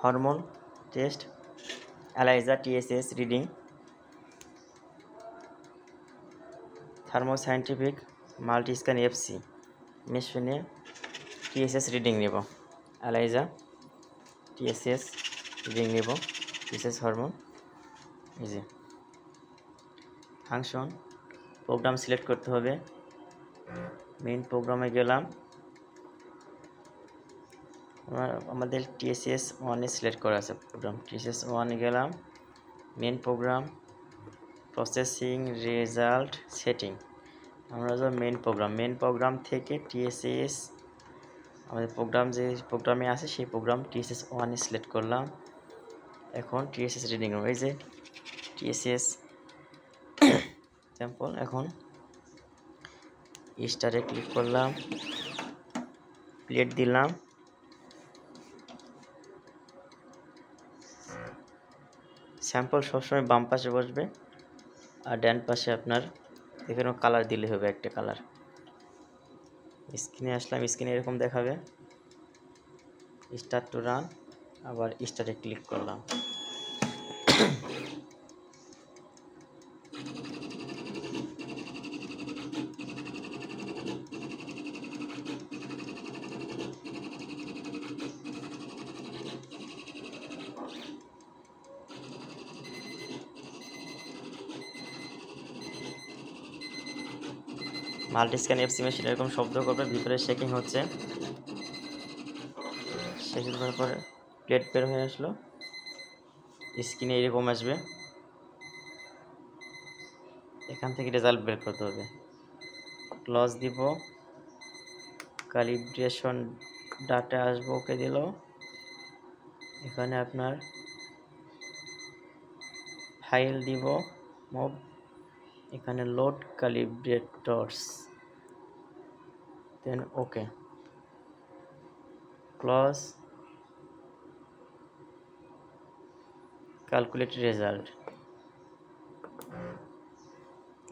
Hormone test, ELISA TSS reading, Thermo Scientific Multiskan FC মেশিনে TSS reading নেব, ELISA TSS reading নেব, TSS hormone. এই যে ফাংশন প্রোগ্রাম সিলেক্ট করতে হবে। মেইন প্রোগ্রামে গেলাম, আমাদের TSS 1 সিলেক্ট করা আছে প্রোগ্রাম, TSS 1 গেলাম, main program, processing result setting. আমরা যে মেইন প্রোগ্রাম থেকে TSS আমাদের প্রোগ্রাম যে প্রোগ্রামে আছে সেই প্রোগ্রাম TSS 1 সিলেক্ট করলাম। এখন TSS রিডিং এই যে TSS স্যাম্পল। এখন স্টারে ক্লিক করলাম, প্লেট দিলাম, স্যাম্পল সবসময় বাম পাশে বসবে আর ডান পাশে আপনার এখানেও কালার দিলে হবে, একটা কালার। স্ক্রিনে আসলাম, স্ক্রিনে এরকম দেখাবে, স্টার্ট টু রান, আবার স্টারে ক্লিক করলাম। মাল্টিস্ক্যান FC মেশিন এরকম শব্দ করবে, ভিতরে শেকিং হচ্ছে। শেকিং করার পরে প্লেট বের হয়ে আসলো, স্ক্রিনে এরকম আসবে। এখান থেকে রেজাল্ট বের করতে হবে। ক্লজ দিব, ক্যালিব্রেশন ডাটা আসবো, ওকে দিল। এখানে আপনার ফাইল দিব, মুভ, এখানে লোড ক্যালিব্রেটরস, দেন ওকে, ক্লজ, ক্যালকুলেট রেজাল্ট।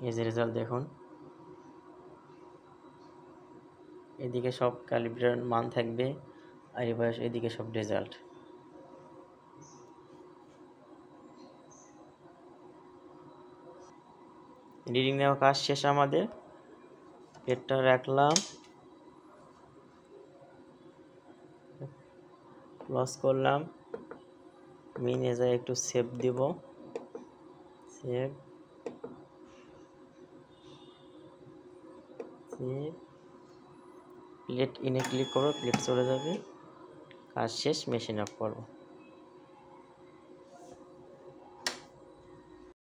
এই যে রেজাল্ট দেখুন, এদিকে সব ক্যালিব্রেশন মান থাকবে আর এবার এদিকে সব রেজাল্ট। রিডিং নেওয়া কাজ শেষ আমাদের, পেটটা রাখলাম, ক্লোজ করলাম, মিনে যায় একটু সেভ দিব, সেভ, প্লেট ইনে ক্লিক করো, প্লেট চলে যাবে, কাজ শেষ, মেশিন অফ করবো।